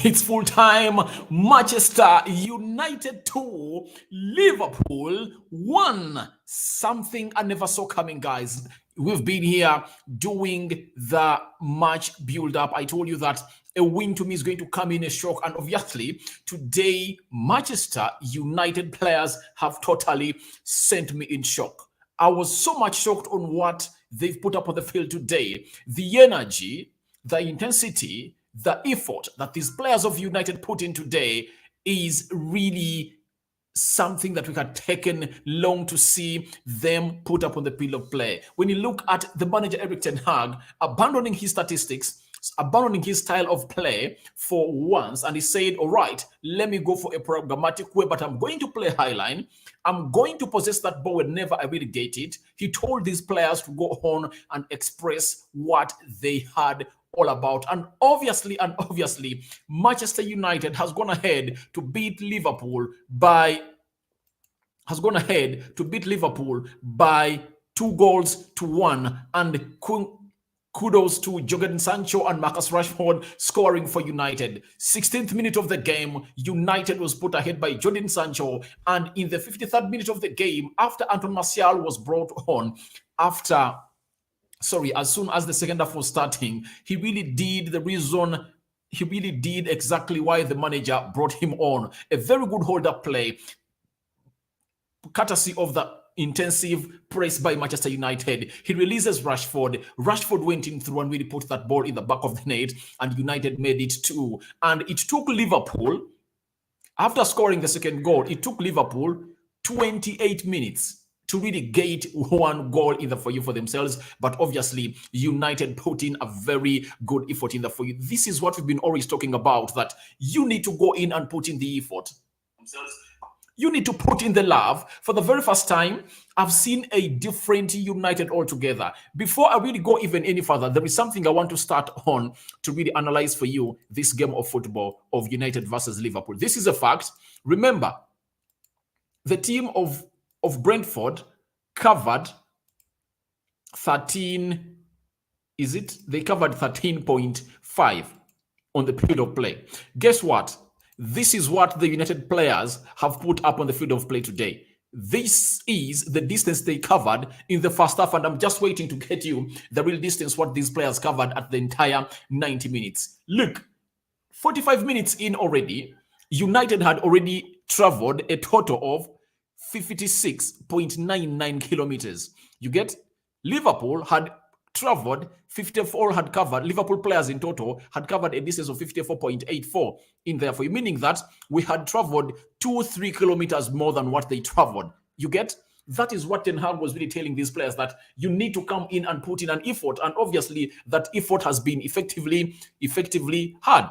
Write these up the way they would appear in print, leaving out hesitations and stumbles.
It's full time. Manchester United 2, Liverpool 1. Something I never saw coming, guys. We've been here doing the match build up. I told you that a win to me is going to come in a shock. And obviously, today, Manchester United players have totally sent me in shock. I was so much shocked on what they've put up on the field today. The energy, the intensity, the effort that these players of United put in today is really something that we had taken long to see them put up on the field of play. When you look at the manager Erik ten Hag abandoning his statistics, abandoning his style of play for once, and he said, all right, let me go for a programmatic way, but I'm going to play highline. I'm going to possess that ball whenever I really get it. He told these players to go on and express what they had all about. And obviously, Manchester United has gone ahead to beat Liverpool by 2-1, and kudos to Jadon Sancho and Marcus Rashford scoring for United. 16th minute of the game, United was put ahead by Jadon Sancho, and in the 53rd minute of the game, after Anton Martial was brought on, as soon as the second half was starting, he really did exactly why the manager brought him on. A very good hold-up play, courtesy of the intensive press by Manchester United. He releases Rashford. Rashford went in through and really put that ball in the back of the net, and United made it 2. And it took Liverpool, after scoring the second goal, it took Liverpool 28 minutes to really get one goal in the for you for themselves. But obviously, United put in a very good effort in the for you. This is what we've been always talking about, that you need to go in and put in the effort. You need to put in the love. For the very first time, I've seen a different United altogether. Before I really go even any further, there is something I want to start on to really analyze for you this game of football of United versus Liverpool. This is a fact. Remember, the team of Brentford covered 13, They covered 13.5 on the field of play. Guess what? This is what the United players have put up on the field of play today. This is the distance they covered in the first half, and I'm just waiting to get you the real distance what these players covered at the entire 90 minutes. Look, 45 minutes in already, United had already traveled a total of 56.99 kilometers. You get? Liverpool had traveled 54, had covered, Liverpool players in total had covered a distance of 54.84 in there for you, meaning that we had traveled 2-3 kilometers more than what they traveled. You get? That is what Ten Hag was really telling these players, that you need to come in and put in an effort. And obviously that effort has been effectively hard.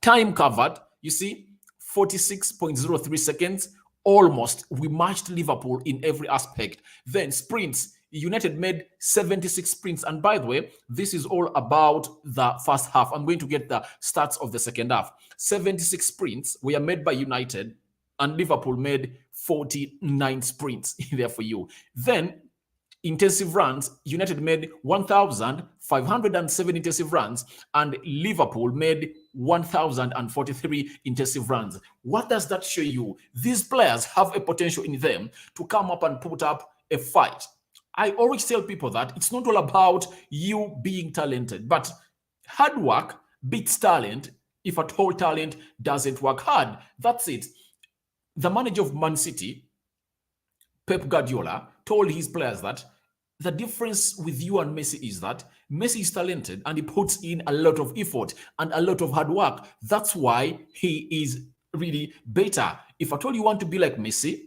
Time covered, you see, 46.03 seconds. Almost, we matched Liverpool in every aspect. Then sprints, United made 76 sprints. And by the way, this is all about the first half. I'm going to get the stats of the second half. 76 sprints were made by United, and Liverpool made 49 sprints there for you. Then intensive runs, United made 1,507 intensive runs, and Liverpool made 1,043 intensive runs. What does that show you? These players have a potential in them to come up and put up a fight. I always tell people that it's not all about you being talented, but hard work beats talent if at all talent doesn't work hard. That's it. The manager of Man City, Pep Guardiola, told his players that the difference with you and Messi is that Messi is talented and he puts in a lot of effort and a lot of hard work. That's why he is really better. If at all you want to be like Messi,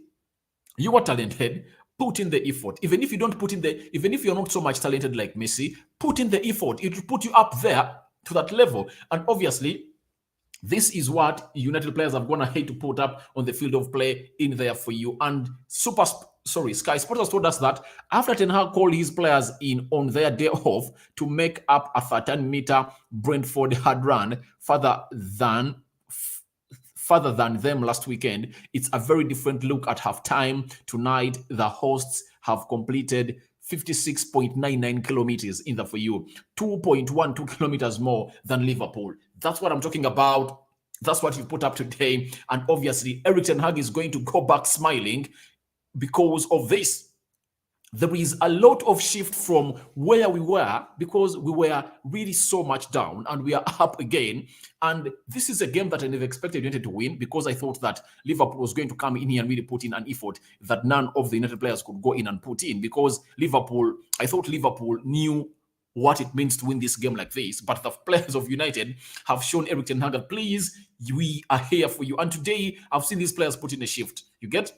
you are talented, put in the effort. Even if you don't put in even if you're not so much talented like Messi, put in the effort. It will put you up there to that level. And obviously, this is what United players have gone ahead to put up on the field of play in there for you. And Sky Sports has told us that after Ten Hag called his players in on their day off to make up a 13-meter Brentford hard run further than them last weekend, it's a very different look at halftime. Tonight, the hosts have completed 56.99 kilometers in there for you, 2.12 kilometers more than Liverpool. That's what I'm talking about. That's what you put up today. And obviously, Erik ten Hag is going to go back smiling because of this. There is a lot of shift from where we were, because we were really so much down and we are up again. And this is a game that I never expected United to win, because I thought that Liverpool was going to come in here and really put in an effort that none of the United players could go in and put in, because I thought Liverpool knew what it means to win this game like this. But the players of United have shown Erik ten Hag, please, we are here for you. And today, I've seen these players put in a shift. You get?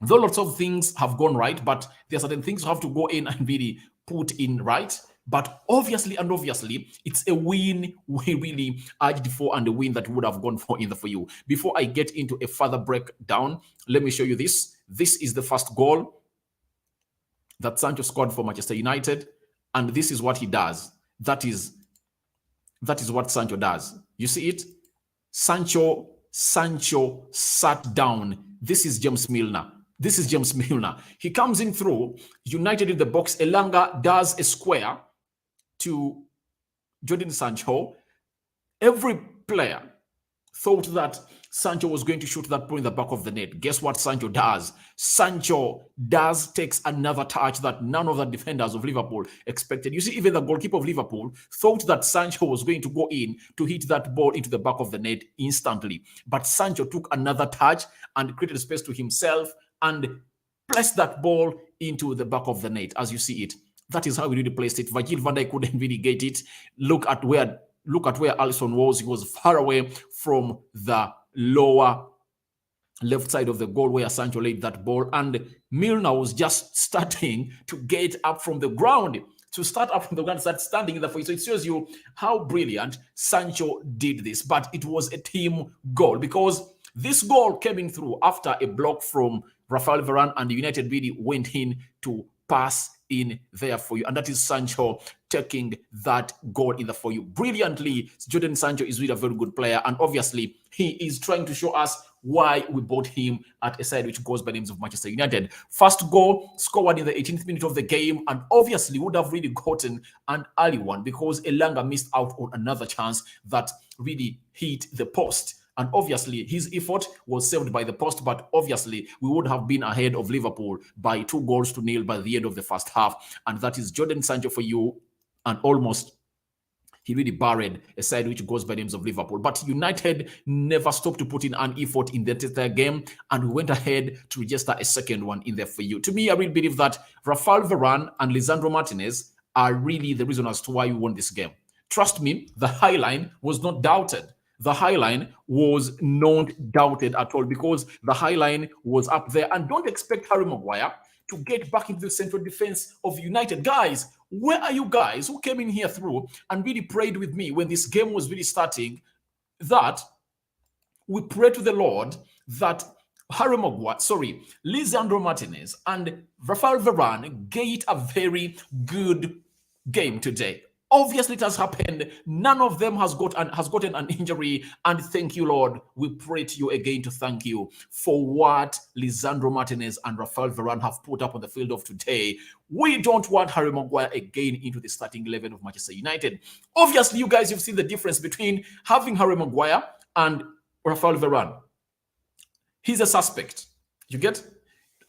Though lots of things have gone right, but there are certain things you have to go in and really put in right. But obviously, it's a win we really urged for, and a win that would have gone for in the for you. Before I get into a further breakdown, let me show you this. This is the first goal that Sancho scored for Manchester United, and this is what he does. That is what Sancho does. You see it? Sancho sat down. This is James Milner. He comes in through, United in the box. Elanga does a square to Jadon Sancho. Every player thought that Sancho was going to shoot that ball in the back of the net. Guess what Sancho does? Sancho takes another touch that none of the defenders of Liverpool expected. You see, even the goalkeeper of Liverpool thought that Sancho was going to go in to hit that ball into the back of the net instantly. But Sancho took another touch and created space to himself and placed that ball into the back of the net, as you see it. That is how we really placed it. Virgil van Dijk couldn't really get it. Look at where Alisson was. He was far away from the lower left side of the goal where Sancho laid that ball. And Milner was just starting to get up from the ground. Start standing in the field. So it shows you how brilliant Sancho did this. But it was a team goal, because this goal came in through after a block from Rafael Varane, and the United really went in to pass in there for you. And that is Sancho taking that goal in there for you brilliantly. Jadon Sancho is really a very good player, and obviously he is trying to show us why we bought him at a side which goes by names of Manchester United. First goal scored in the 18th minute of the game, and obviously would have really gotten an early one, because Elanga missed out on another chance that really hit the post. And obviously, his effort was saved by the post, but obviously, we would have been ahead of Liverpool by 2-0 by the end of the first half. And that is Jadon Sancho for you. And almost, he really buried a side which goes by names of Liverpool. But United never stopped to put in an effort in the entire game, and we went ahead to register a second one in there for you. To me, I really believe that Rafael Varane and Lisandro Martinez are really the reason as to why we won this game. Trust me, the high line was not doubted. The high line was not doubted at all, because the high line was up there. And don't expect Harry Maguire to get back into the central defense of United. Guys, where are you guys who came in here through and really prayed with me when this game was really starting, that we pray to the Lord that Lisandro Martinez and Rafael Varane get a very good game today? Obviously, it has happened. None of them has gotten an injury. And thank you, Lord. We pray to you again to thank you for what Lisandro Martinez and Rafael Varane have put up on the field of today. We don't want Harry Maguire again into the starting 11 of Manchester United. Obviously, you guys, you've seen the difference between having Harry Maguire and Rafael Varane. He's a suspect. You get?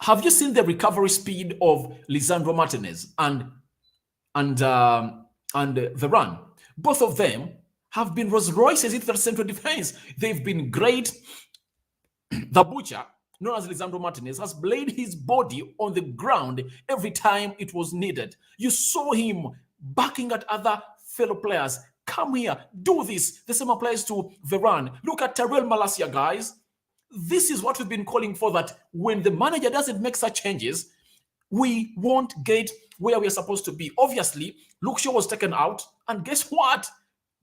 Have you seen the recovery speed of Lisandro Martinez and Varane? Both of them have been Rolls Royces into the central defense. They've been great. The butcher, known as Lisandro Martinez, has laid his body on the ground every time it was needed. You saw him backing at other fellow players. Come here, do this. The same applies to Varane. Look at Tyrell Malacia, guys. This is what we've been calling for, that when the manager doesn't make such changes, we won't get where we're supposed to be. Obviously, Luke Shaw was taken out, and guess what?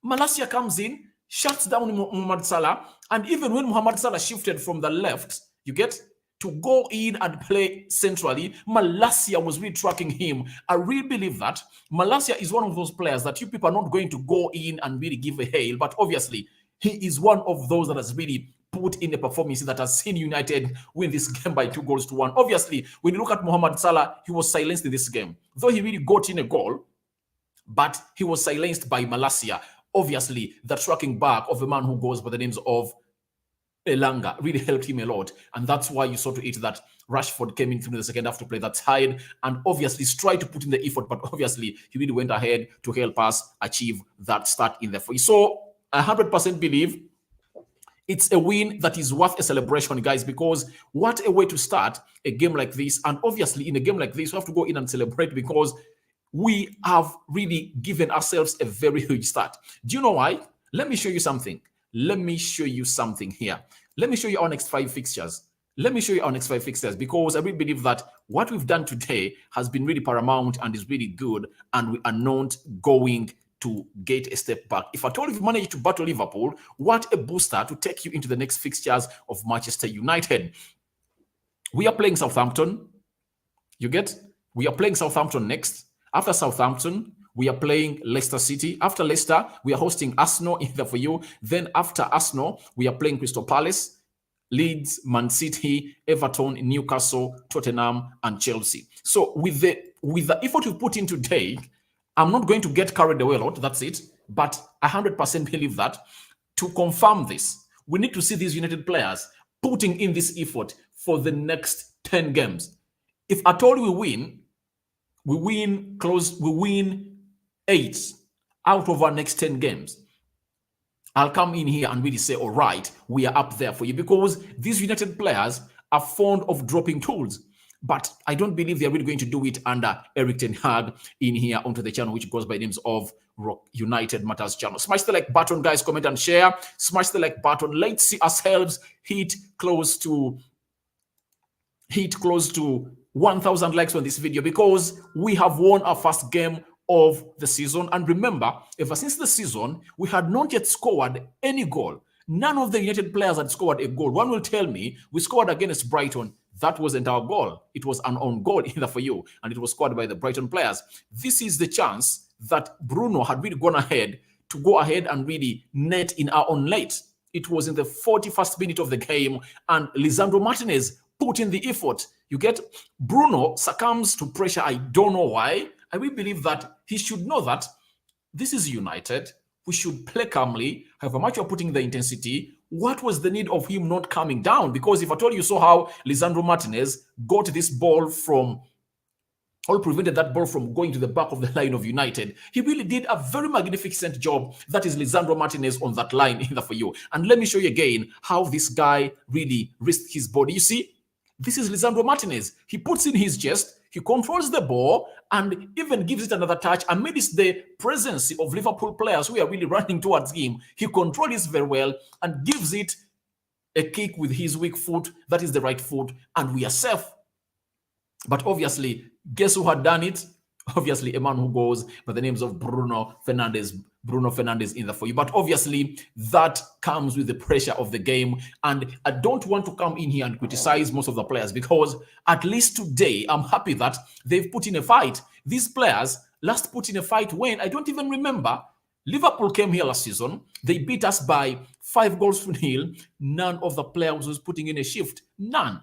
Malacia comes in, shuts down Mohamed Salah, and even when Mohamed Salah shifted from the left, you get, to go in and play centrally, Malacia was really tracking him. I really believe that Malacia is one of those players that you people are not going to go in and really give a hail, but obviously, he is one of those that has really put in a performance that has seen United win this game by 2-1. Obviously, when you look at Mohamed Salah, he was silenced in this game. Though he really got in a goal, but he was silenced by Malacia. Obviously, the tracking back of a man who goes by the names of Elanga really helped him a lot. And that's why you saw to it that Rashford came in through the second half to play that side and obviously tried to put in the effort, but obviously he really went ahead to help us achieve that start in the free. So 100% believe it's a win that is worth a celebration, guys, because what a way to start a game like this. And obviously, in a game like this, we have to go in and celebrate because we have really given ourselves a very huge start. Do you know why? Let me show you something. Let me show you something here. Let me show you our next 5 fixtures. Let me show you our next 5 fixtures because I really believe that what we've done today has been really paramount and is really good, and we are not going to get a step back. If at all you manage to battle Liverpool, what a booster to take you into the next fixtures of Manchester United. We are playing Southampton. You get? We are playing Southampton next. After Southampton, we are playing Leicester City. After Leicester, we are hosting Arsenal in there for you. Then after Arsenal, we are playing Crystal Palace, Leeds, Man City, Everton, Newcastle, Tottenham, and Chelsea. So with the effort we put in today, I'm not going to get carried away a lot. That's it. But I 100% believe that to confirm this, we need to see these United players putting in this effort for the next 10 games. If at all we win 8 out of our next 10 games, I'll come in here and really say, all right, we are up there for you, because these United players are fond of dropping tools. But I don't believe they're really going to do it under Erik ten Hag in here onto the channel, which goes by names of United Matters channel. Smash the like button, guys, comment and share. Smash the like button. Let's see ourselves hit close to 1,000 likes on this video, because we have won our first game of the season. And remember, ever since the season, we had not yet scored any goal. None of the United players had scored a goal. One will tell me we scored against Brighton. That wasn't our goal. It was an own goal either for you, and it was scored by the Brighton players. This is the chance that Bruno had really gone ahead to go ahead and really net in our own late. It was in the 41st minute of the game, and Lisandro Martinez put in the effort. You get? Bruno succumbs to pressure. I don't know why. I really believe that he should know that this is United. We should play calmly. However much you're putting the intensity, what was the need of him not coming down? Because if I told you saw how Lisandro Martinez got this ball from, or prevented that ball from going to the back of the line of United, he really did a very magnificent job. That is Lisandro Martinez on that line either for you. And let me show you again how this guy really risked his body. You see, this is Lisandro Martinez. He puts in his chest, he controls the ball, and even gives it another touch amidst the presence of Liverpool players who are really running towards him. He controls it very well and gives it a kick with his weak foot. That is the right foot, and we are safe. But obviously, guess who had done it? Obviously, a man who goes by the names of Bruno Fernandes. Bruno Fernandes in there for you. But obviously, that comes with the pressure of the game. And I don't want to come in here and criticize most of the players, because at least today, I'm happy that they've put in a fight. These players last put in a fight when, I don't even remember. Liverpool came here last season. They beat us by 5-0. None of the players was putting in a shift. None.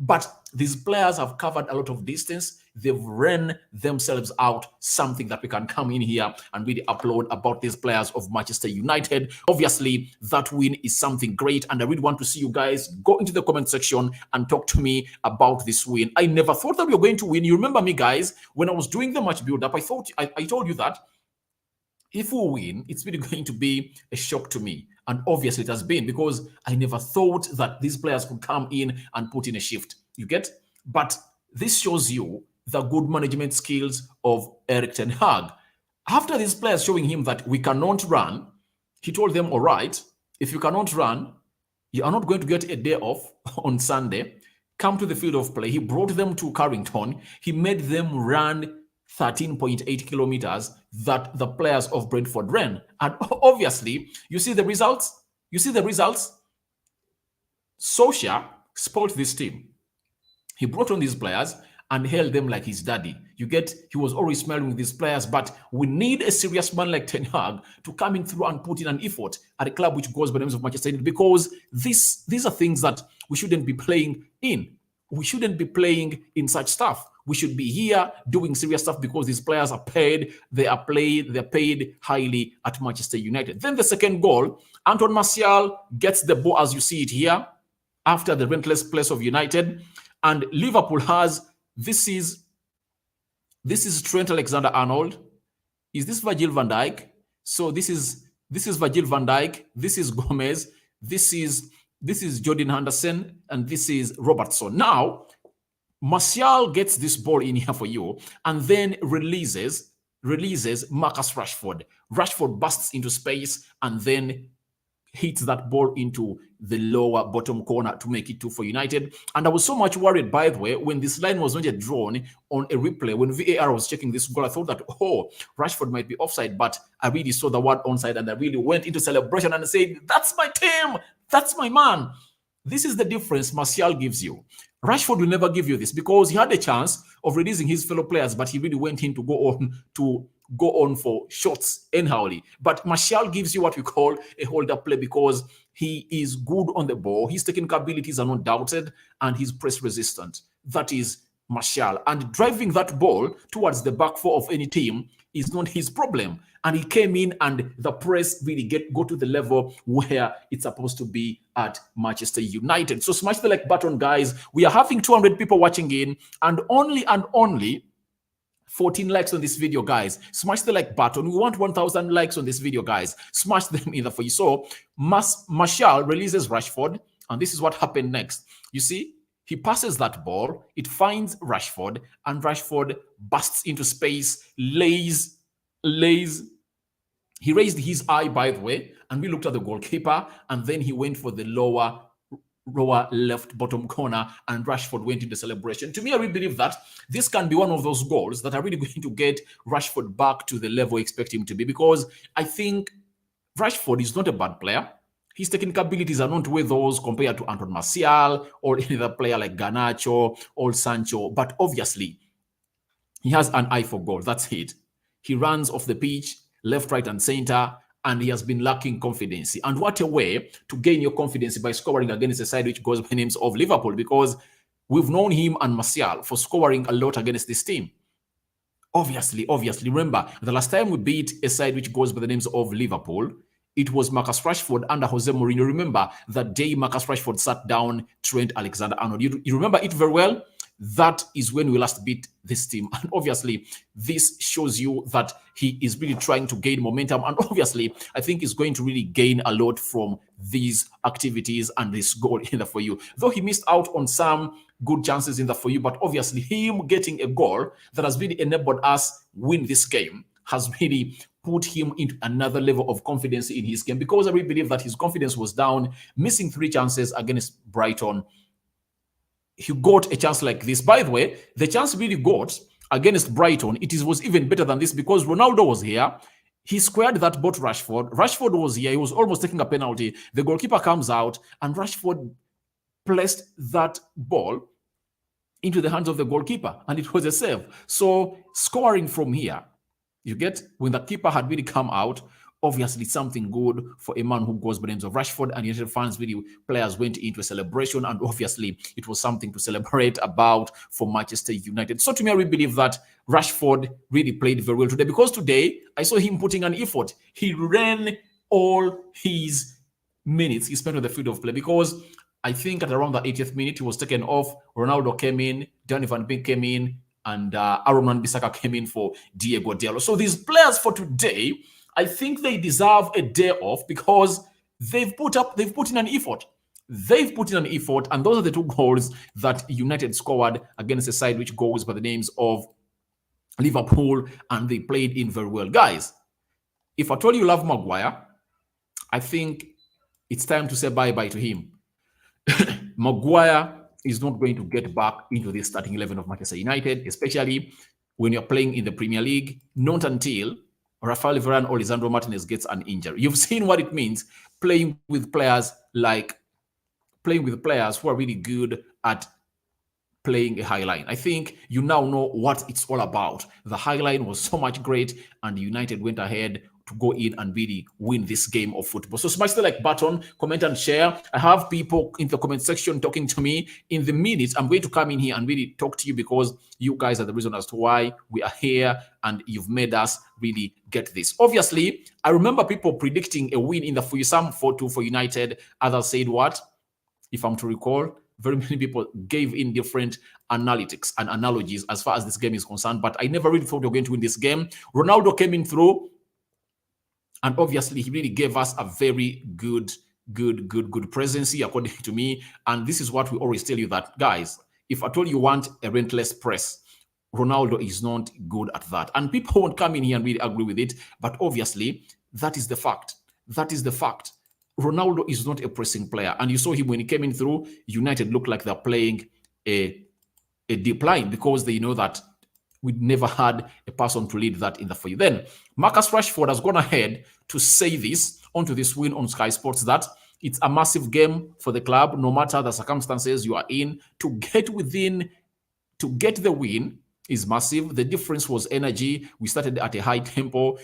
But these players have covered a lot of distance. They've ran themselves out, something that we can come in here and really upload about these players of Manchester United. Obviously, that win is something great, and I really want to see you guys go into the comment section and talk to me about this win. I never thought that we were going to win. You remember me, guys, when I was doing the match build-up, I told you that if we win, it's really going to be a shock to me. And obviously it has been, because I never thought that these players could come in and put in a shift. You get? But this shows you the good management skills of Erik ten Hag. After these players showing him that we cannot run, he told them, all right, if you cannot run, you are not going to get a day off on Sunday. Come to the field of play. He brought them to Carrington. He made them run 13.8 kilometers that the players of Brentford ran. And obviously, you see the results? Solskjaer spoiled this team. He brought on these players, and held them like his daddy. You get, he was always smiling with these players, but we need a serious man like Ten Hag to come in through and put in an effort at a club which goes by the names of Manchester United, because these are things that we shouldn't be playing in. We shouldn't be playing in such stuff. We should be here doing serious stuff because these players are paid. They're paid highly at Manchester United. Then the second goal, Anton Martial gets the ball as you see it here after the relentless place of United. And Liverpool has, this is Trent Alexander-Arnold. Is this Virgil van Dijk? So this is Virgil van Dijk. This is Gomez. This is Jordan Henderson, and this is Robertson. Now, Martial gets this ball in here for you and then releases Marcus Rashford. Rashford busts into space and then hits that ball into the lower bottom corner to make it 2 for United. And I was so much worried, by the way, when this line was not yet drawn on a replay. When VAR was checking this goal, I thought that, oh, Rashford might be offside, but I really saw the word onside and I really went into celebration and said, that's my team, that's my man. This is the difference Martial gives you. Rashford will never give you this because he had a chance of releasing his fellow players, but he really went in to go on for shots anyhowly. But Martial gives you what we call a hold-up play because he is good on the ball. His technical abilities are not doubted, and he's press resistant. That is Martial. And driving that ball towards the back four of any team is not his problem. And he came in and the press really go to the level where it's supposed to be at Manchester United. So smash the like button, guys. We are having 200 people watching in and only 14 likes on this video, guys. Smash the like button. We want 1,000 likes on this video, guys. Smash them either for you. So Martial releases Rashford, and this is what happened next. You see, he passes that ball, it finds Rashford, and Rashford busts into space, he raised his eye, by the way, and we looked at the goalkeeper, and then he went for the lower left bottom corner, and Rashford went into celebration. To me, I really believe that this can be one of those goals that are really going to get Rashford back to the level I expect him to be, because I think Rashford is not a bad player. His technical abilities are not with those compared to Anton Martial or any other player like Garnacho or Sancho, but obviously he has an eye for goal. That's it. He runs off the pitch, left, right, and center, and he has been lacking confidence. And what a way to gain your confidence by scoring against a side which goes by the names of Liverpool, because we've known him and Martial for scoring a lot against this team. Obviously, remember, the last time we beat a side which goes by the names of Liverpool, it was Marcus Rashford under Jose Mourinho. Remember that day Marcus Rashford sat down Trent Alexander-Arnold. You remember it very well? That is when we last beat this team. And obviously, this shows you that he is really trying to gain momentum. And obviously, I think he's going to really gain a lot from these activities and this goal in the for you. Though he missed out on some good chances in the for you, but obviously him getting a goal that has really enabled us win this game has really put him into another level of confidence in his game, because I really believe that his confidence was down, missing 3 chances against Brighton. He got a chance like this. By the way, the chance really got against Brighton, was even better than this because Ronaldo was here. He squared that ball to Rashford. Rashford was here. He was almost taking a penalty. The goalkeeper comes out and Rashford placed that ball into the hands of the goalkeeper and it was a save. So scoring from here, you get, when the keeper had really come out, obviously something good for a man who goes by the names of Rashford, and United fans, really, players went into a celebration, and obviously it was something to celebrate about for Manchester United. So to me, I really believe that Rashford really played very well today, because today I saw him putting an effort. He ran all his minutes he spent on the field of play, because I think at around the 80th minute he was taken off. Ronaldo came in, Danny Van Beek came in, and Aaron Wan-Bissaka came in for Diego Diallo. So these players for today, I think they deserve a day off because they've put in an effort. They've put in an effort, and those are the 2 goals that United scored against a side which goes by the names of Liverpool, and they played in very well. Guys, if I told you love Maguire, I think it's time to say bye-bye to him. Maguire is not going to get back into the starting 11 of Manchester United, especially when you're playing in the Premier League, not until Rafael Varane or Lisandro Martinez gets an injury. You've seen what it means playing with players who are really good at playing a high line. I think you now know what it's all about. The high line was so much great, and United went ahead to go in and really win this game of football. So smash the like button, comment and share. I have people in the comment section talking to me. In the minutes, I'm going to come in here and really talk to you because you guys are the reason as to why we are here, and you've made us really get this. Obviously, I remember people predicting a win in the For You, some 4-2 for United. Others said what? If I'm to recall, very many people gave in different analytics and analogies as far as this game is concerned, but I never really thought we were going to win this game. Ronaldo came in through, and obviously he really gave us a very good presence, according to me. And this is what we always tell you, that, guys, if at all you want a relentless press, Ronaldo is not good at that. And people won't come in here and really agree with it, but obviously that is the fact. That is the fact. Ronaldo is not a pressing player. And you saw him when he came in through, United looked like they're playing a deep line because they know that we never had a person to lead that in the For You. Then Marcus Rashford has gone ahead to say this onto this win on Sky Sports, that it's a massive game for the club, no matter the circumstances you are in. To get the win is massive. The difference was energy. We started at a high tempo.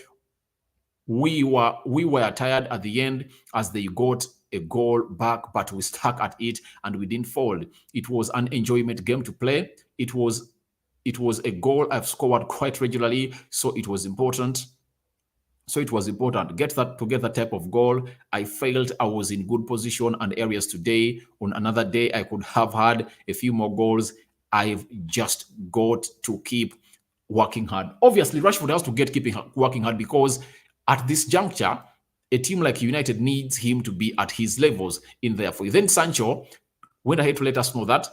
We were tired at the end as they got a goal back, but we stuck at it and we didn't fold. It was an enjoyment game to play. It was a goal I've scored quite regularly, so it was important. To get that type of goal. I felt I was in good position and areas today. On another day, I could have had a few more goals. I've just got to keep working hard. Obviously, Rashford has to keep working hard because at this juncture, a team like United needs him to be at his levels in there for you. Then Sancho went ahead to let us know that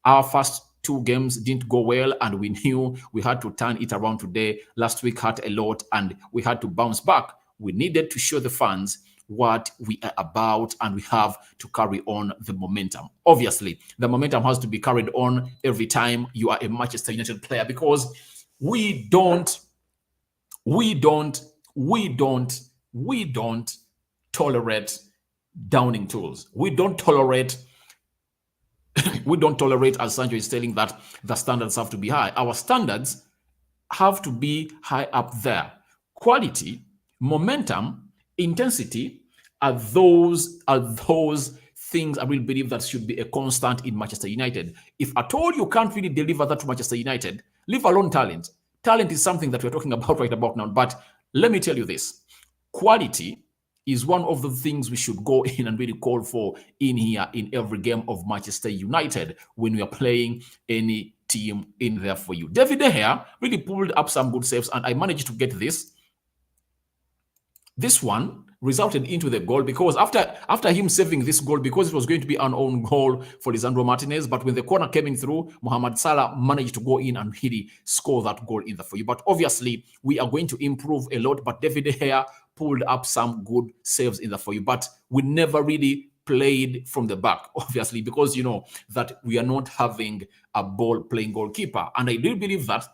our first 2 games didn't go well, and we knew we had to turn it around today. Last week hurt a lot, and we had to bounce back. We needed to show the fans what we are about, and we have to carry on the momentum. Obviously, the momentum has to be carried on every time you are a Manchester United player, because we don't tolerate downing tools. We don't tolerate, as Sancho is telling, that the standards have to be high. Our standards have to be high up there. Quality, momentum, intensity are those things I really believe that should be a constant in Manchester United. If at all you can't really deliver that to Manchester United, leave alone talent. Talent is something that we're talking about right about now. But let me tell you this. Quality is one of the things we should go in and really call for in here in every game of Manchester United when we are playing any team in there for you. David De Gea really pulled up some good saves, and I managed to get this. This one resulted into the goal because after him saving this goal, because it was going to be an own goal for Lisandro Martinez, but when the corner came in through, Mohamed Salah managed to go in and really score that goal in the for you. But obviously, we are going to improve a lot, but David De Gea pulled up some good saves in the for you. But we never really played from the back, obviously, because you know that we are not having a ball-playing goalkeeper. And I do believe that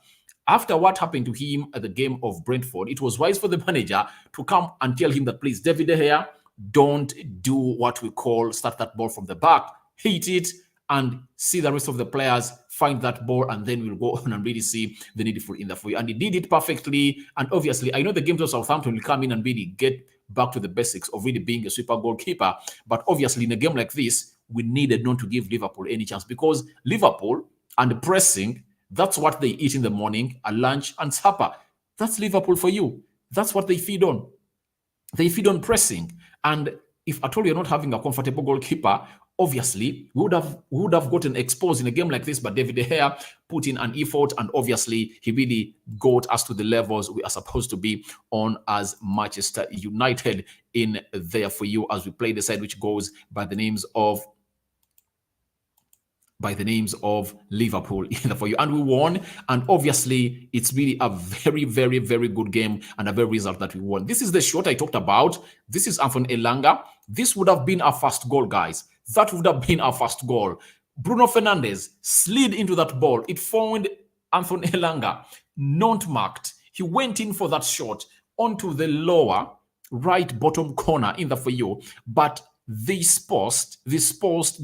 after what happened to him at the game of Brentford, it was wise for the manager to come and tell him that, please, David De Gea, don't do what we call start that ball from the back, hit it, and see the rest of the players find that ball, and then we'll go on and really see the needful in the for you. And he did it perfectly. And obviously, I know the games of Southampton will come in and really get back to the basics of really being a super goalkeeper. But obviously, in a game like this, we needed not to give Liverpool any chance, because Liverpool and pressing, that's what they eat in the morning, at lunch, and supper. That's Liverpool for you. That's what they feed on. They feed on pressing. And if at all you're not having a comfortable goalkeeper, obviously, we would have gotten exposed in a game like this. But David De Gea put in an effort, and obviously, he really got us to the levels we are supposed to be on as Manchester United in there for you, as we play the side which goes by the names of Liverpool for you. And we won. And obviously, it's really a very, very, very good game and a very result that we won. This is the shot I talked about. This is Anthony Elanga. This would have been our first goal, guys. That would have been our first goal. Bruno Fernandes slid into that ball. It found Anthony Elanga, not marked. He went in for that shot onto the lower right bottom corner in the for you. But this post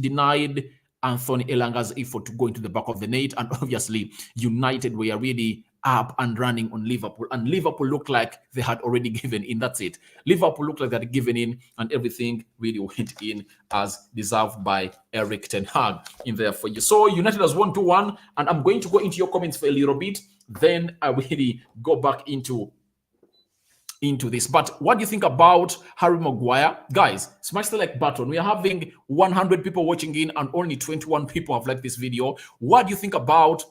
denied Anthony Elanga's effort to go into the back of the net. And obviously, United were really up and running on Liverpool. And Liverpool looked like they had already given in. That's it. Liverpool looked like they had given in, and everything really went in as deserved by Eric Ten Hag in there for you. So United has won 2-1, and I'm going to go into your comments for a little bit. Then I really go back into this. But what do you think about Harry Maguire? Guys, smash the like button. We are having 100 people watching in and only 21 people have liked this video. What do you think about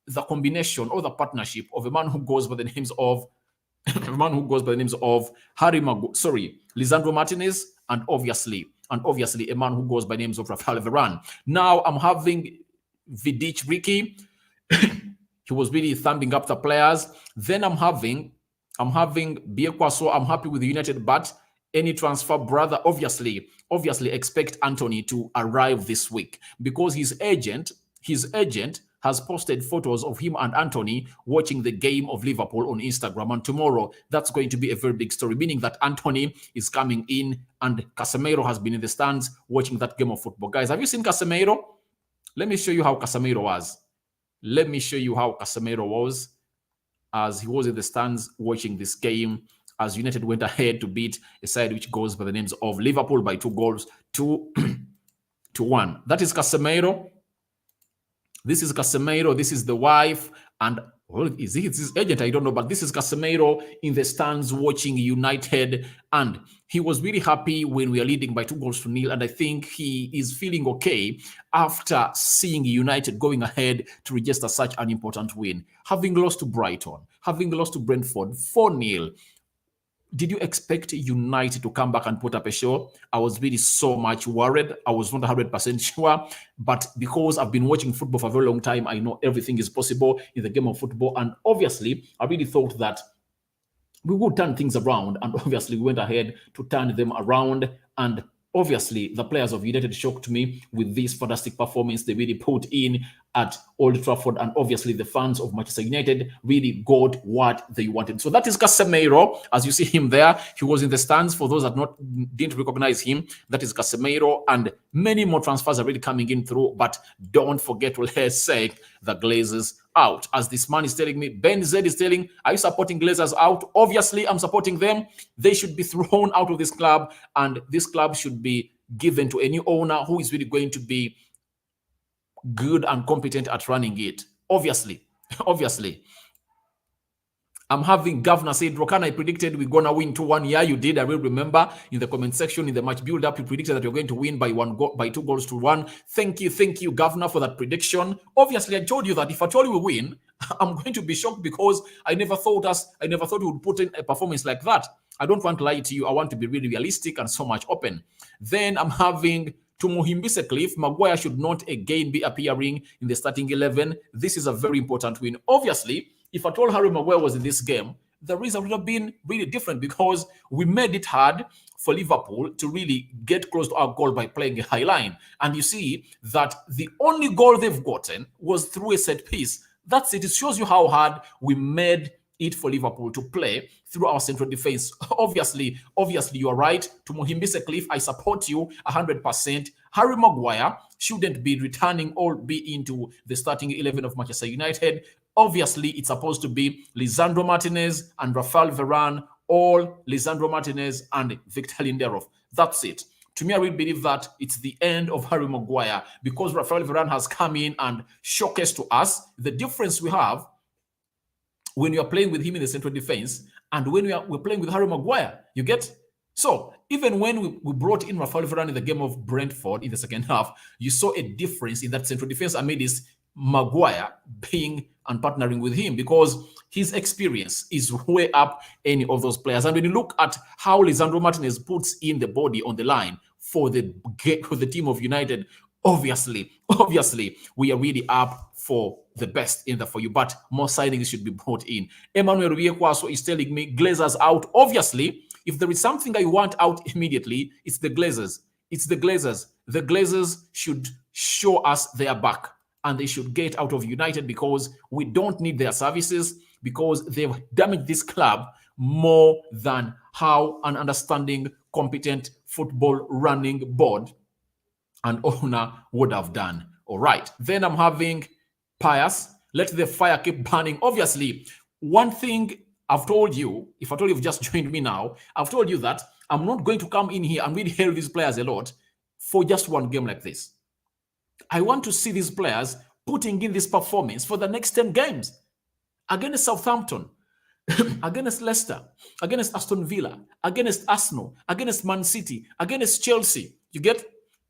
the combination or the partnership of a man who goes by the names of Harry Maguire, Lisandro Martinez, and obviously a man who goes by names of Rafael Varane? Now I'm having Vidic Ricky. He was really thumbing up the players. Then I'm having Biekwaso. I'm happy with United, but any transfer, brother, obviously expect Anthony to arrive this week, because his agent has posted photos of him and Anthony watching the game of Liverpool on Instagram. And tomorrow, that's going to be a very big story, meaning that Anthony is coming in and Casemiro has been in the stands watching that game of football. Guys, have you seen Casemiro? Let me show you how Casemiro was. Let me show you how Casemiro was as he was in the stands watching this game, as United went ahead to beat a side which goes by the names of Liverpool by 2-1. That is Casemiro. This is Casemiro. This is the wife. And is he his agent? I don't know. But this is Casemiro in the stands watching United. And he was really happy when we are leading by 2-0. And I think he is feeling okay after seeing United going ahead to register such an important win. Having lost to Brighton, having lost to Brentford 4-0. Did you expect United to come back and put up a show? I was really so much worried. I was not 100% sure. But because I've been watching football for a very long time, I know everything is possible in the game of football. And obviously, I really thought that we would turn things around. And obviously, we went ahead to turn them around. And obviously, the players of United shocked me with this fantastic performance they really put in at Old Trafford. And obviously, the fans of Manchester United really got what they wanted. So that is Casemiro. As you see him there, he was in the stands. For those that didn't recognize him, that is Casemiro. And many more transfers are really coming in through. But don't forget, let's say, the Glazers out. As this man is telling me, Ben Z is telling, are you supporting Glazers out? Obviously, I'm supporting them. They should be thrown out of this club. And this club should be given to a new owner who is really going to be good and competent at running it. Obviously. I'm having Governor said, Rokan, I predicted we're going to win 2-1. Yeah, you did. I will remember in the comment section, in the match build-up, you predicted that you're going to win by 2-1. Thank you, Governor, for that prediction. Obviously, I told you that if at all we win, I'm going to be shocked, because I never thought we would put in a performance like that. I don't want to lie to you. I want to be really realistic and so much open. Then I'm having to Muhimbise Cliff, Maguire should not again be appearing in the starting 11. This is a very important win. Obviously, if at all Harry Maguire was in this game, the result would have been really different, because we made it hard for Liverpool to really get close to our goal by playing a high line. And you see that the only goal they've gotten was through a set piece. That's it. It shows you how hard we made it for Liverpool to play through our central defense. Obviously, you are right. To Muhimbise Cliff, I support you 100%. Harry Maguire shouldn't be returning or be into the starting 11 of Manchester United. Obviously, it's supposed to be Lisandro Martinez and Rafael Varane, or Lisandro Martinez and Victor Lindelof. That's it. To me, I really believe that it's the end of Harry Maguire, because Rafael Varane has come in and showcased to us the difference we have when you are playing with him in the central defense and when we're playing with Harry Maguire. You get? So even when we brought in Rafael Varane in the game of Brentford in the second half, you saw a difference in that central defense amidst Maguire being and partnering with him, because his experience is way up any of those players. And when you look at how Lisandro Martinez puts in the body on the line for the team of United, obviously, we are really up for the best in the for you, but more signings should be brought in. Emmanuel Riekwaso is telling me Glazers out. Obviously, if there is something I want out immediately, it's the Glazers. The Glazers should show us their back, and they should get out of United, because we don't need their services, because they've damaged this club more than how an understanding, competent football running board and owner would have done. All right. Then I'm having Pius. Let the fire keep burning. Obviously, one thing I've told you, if at all you've just joined me now, I've told you that I'm not going to come in here and really hail these players a lot for just one game like this. I want to see these players putting in this performance for the next 10 games against Southampton, against Leicester, against Aston Villa, against Arsenal, against Man City, against Chelsea. You get?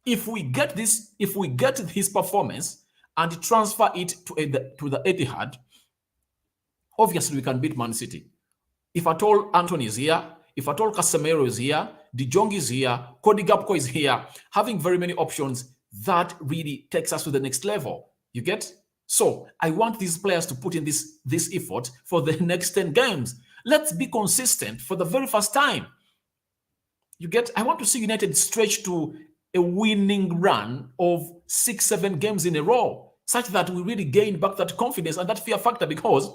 If we get this performance and transfer it to the Etihad, obviously we can beat Man City. If at all Anthony is here, if at all Casemiro is here, De Jong is here, Cody Gakpo is here, having very many options, that really takes us to the next level. You get? So I want these players to put in this effort for the next 10 games. Let's be consistent for the very first time. You get? I want to see United stretch to a winning run of 6-7 games in a row, such that we really gain back that confidence and that fear factor, because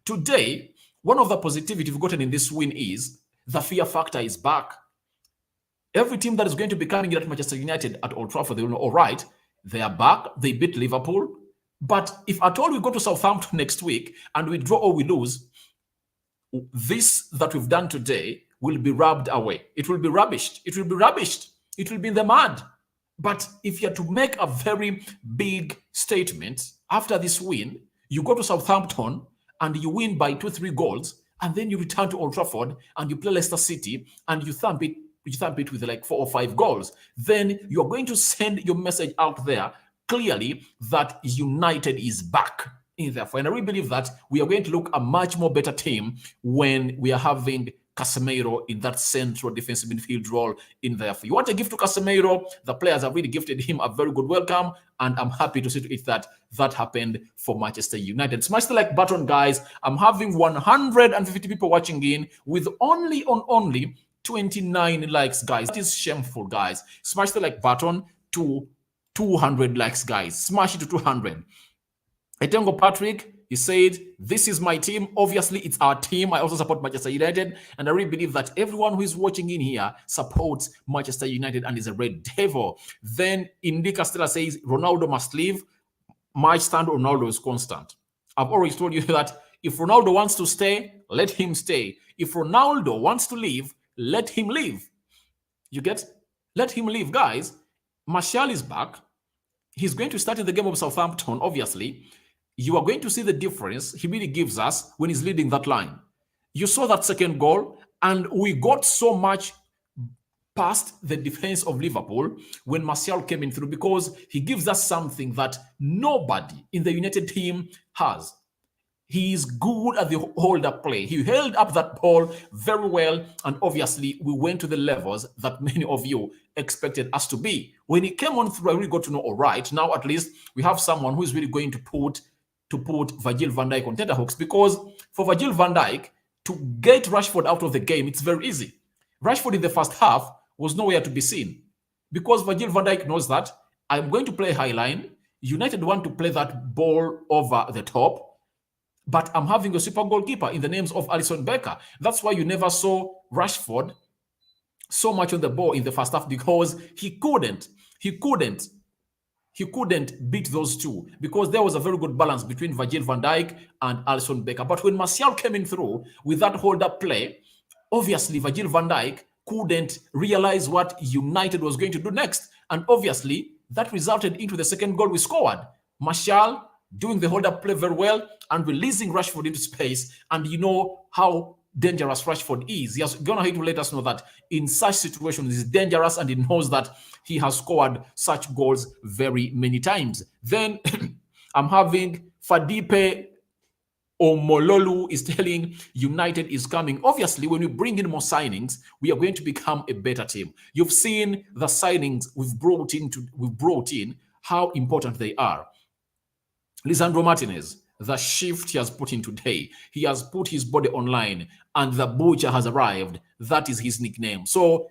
today, one of the positivity we've gotten in this win is the fear factor is back. Every team that is going to be coming in at Manchester United at Old Trafford, they will know, all right, they are back, they beat Liverpool. But if at all we go to Southampton next week and we draw or we lose, this that we've done today will be rubbed away. It will be rubbished. It will be rubbished. It will be in the mud. But if you're to make a very big statement after this win, you go to Southampton and you win by 2-3 goals, and then you return to Old Trafford and you play Leicester City and you thump it with like 4 or 5 goals, then you're going to send your message out there clearly that United is back in there. And I really believe that we are going to look a much more better team when we are having Casemiro in that central defensive midfield role in there. You want to give to Casemiro, the players have really gifted him a very good welcome, and I'm happy to see to it that that happened for Manchester United. Smash the like button, guys. I'm having 150 people watching in with only 29 likes, guys. That is shameful, guys. Smash the like button to 200 likes, guys. Smash it to 200. Etengo Patrick, he said, this is my team. Obviously, it's our team. I also support Manchester United. And I really believe that everyone who is watching in here supports Manchester United and is a Red Devil. Then Indica Stella says, Ronaldo must leave. My stand, Ronaldo is constant. I've always told you that if Ronaldo wants to stay, let him stay. If Ronaldo wants to leave, let him leave. You get? Let him leave, guys. Martial is back. He's going to start in the game of Southampton, obviously. You are going to see the difference he really gives us when he's leading that line. You saw that second goal, and we got so much past the defense of Liverpool when Martial came in through, because he gives us something that nobody in the United team has. He is good at the hold-up play. He held up that ball very well, and obviously we went to the levels that many of you expected us to be. When he came on through, I really got to know, all right, now at least we have someone who is really going to put Virgil van Dijk on tenterhooks, because for Virgil van Dijk to get Rashford out of the game, it's very easy. Rashford in the first half was nowhere to be seen, because Virgil van Dijk knows that I'm going to play high line. United want to play that ball over the top, but I'm having a super goalkeeper in the names of Alisson Becker. That's why you never saw Rashford so much on the ball in the first half, because he couldn't beat those two, because there was a very good balance between Virgil van Dijk and Alisson Becker. But when Martial came in through with that hold-up play, obviously Virgil van Dijk couldn't realize what United was going to do next. And obviously, that resulted into the second goal we scored. Martial doing the hold-up play very well and releasing Rashford into space. And you know how dangerous Rashford is. He has gone ahead to let us know that in such situations he's dangerous, and he knows that he has scored such goals very many times. Then I'm having Fadipe Omololu is telling United is coming. Obviously, when we bring in more signings, we are going to become a better team. You've seen the signings we've brought in, how important they are. Lisandro Martinez, the shift he has put in today, he has put his body online, and the butcher has arrived. That is his nickname. So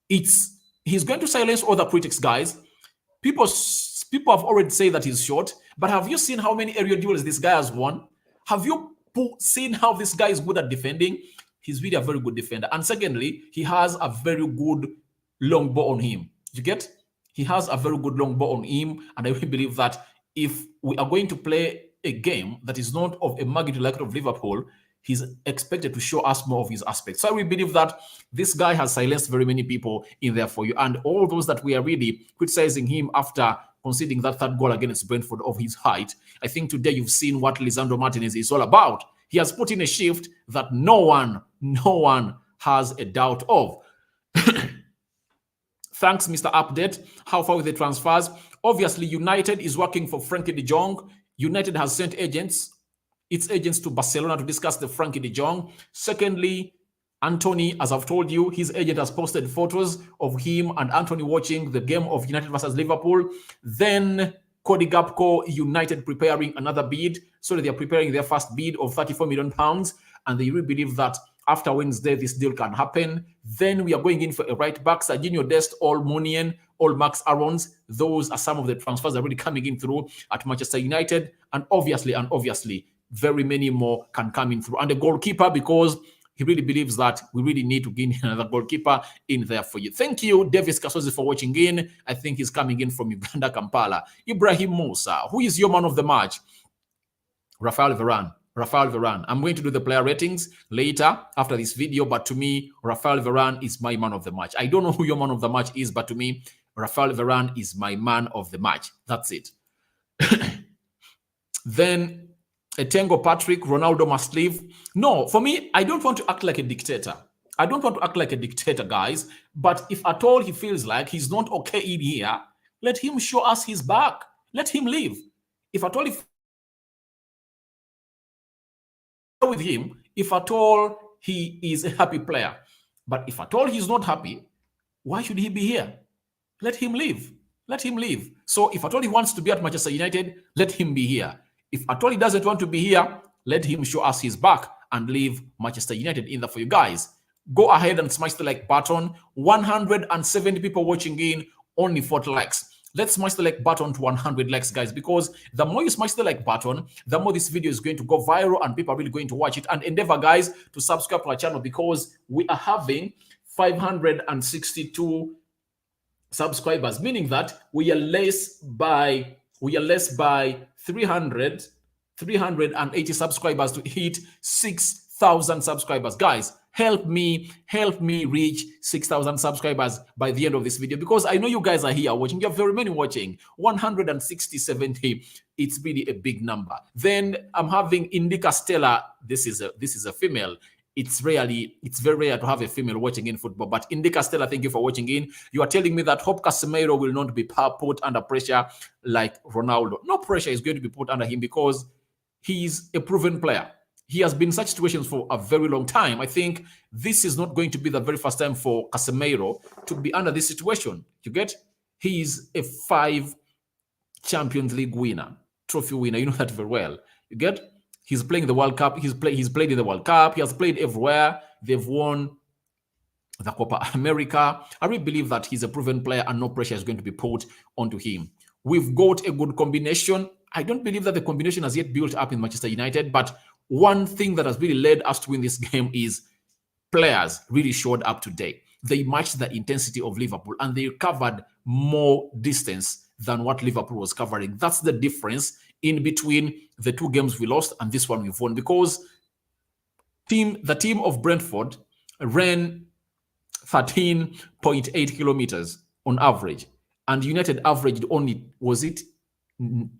he's going to silence all the critics, guys. People have already said that he's short, but have you seen how many aerial duels this guy has won? Have you seen how this guy is good at defending? He's really a very good defender. And secondly, he has a very good long ball on him. You get? He has a very good long ball on him, and I really believe that if we are going to play a game that is not of a magnitude like that of Liverpool, he's expected to show us more of his aspects. So we believe that this guy has silenced very many people in there for you. And all those that we are really criticizing him after conceding that third goal against Brentford of his height, I think today you've seen what Lisandro Martinez is all about. He has put in a shift that no one has a doubt of. Thanks, Mr. Update. How far with the transfers? Obviously, United is working for Frankie de Jong. United has sent its agents to Barcelona to discuss the Frankie de Jong. Secondly, Anthony, as I've told you, his agent has posted photos of him and Anthony watching the game of United versus Liverpool. Then Cody Gakpo, United preparing another bid. So they are preparing their first bid of £34 million. And they really believe that after Wednesday, this deal can happen. Then we are going in for a right back, Serginho Dest, All Munian, All Max Aarons. Those are some of the transfers that are really coming in through at Manchester United. And obviously, very many more can come in through. And the goalkeeper, because he really believes that we really need to gain another goalkeeper in there for you. Thank you, Davis Kasozi, for watching in. I think he's coming in from Uganda, Kampala. Ibrahim Musa, who is your man of the match? Rafael Varane. I'm going to do the player ratings later after this video, but to me, Rafael Varane is my man of the match. I don't know who your man of the match is, but to me, Rafael Varane is my man of the match. That's it. Then Etengo Patrick, Ronaldo must leave. No, for me, I don't want to act like a dictator. I don't want to act like a dictator, guys. But if at all he feels like he's not okay in here, let him show us his back. Let him leave. If at all with him, if at all he is a happy player. But if at all he's not happy, why should he be here? Let him leave. Let him leave. So if at all he wants to be at Manchester United, let him be here. If at all he doesn't want to be here, let him show us his back and leave Manchester United in there for you guys. Go ahead and smash the like button. 170 people watching in, only 40 likes. Let's smash the like button to 100 likes, guys, because the more you smash the like button, the more this video is going to go viral and people are really going to watch it. And endeavor, guys, to subscribe to our channel because we are having 562 subscribers, meaning that we are less by 380 subscribers to hit 6,000 subscribers. Guys, help me reach 6,000 subscribers by the end of this video, because I know you guys are here watching. You have very many watching. 160, 70. It's really a big number. Then I'm having Indica Stella. This is a female. It's very rare to have a female watching in football. But Indica Stella, thank you for watching in. You are telling me that Hope Casemiro will not be put under pressure like Ronaldo. No pressure is going to be put under him because he's a proven player. He has been in such situations for a very long time. I think this is not going to be the very first time for Casemiro to be under this situation. You get? He's a 5 Champions League winner, trophy winner. You know that very well. You get? He's playing the World Cup. He's played in the World Cup. He has played everywhere. They've won the Copa America. I really believe that he's a proven player and no pressure is going to be put onto him. We've got a good combination. I don't believe that the combination has yet built up in Manchester United, but one thing that has really led us to win this game is players really showed up today. They matched the intensity of Liverpool and they covered more distance than what Liverpool was covering. That's the difference in between the 2 games we lost and this one we've won, because the team of Brentford ran 13.8 kilometers on average, and United averaged only, was it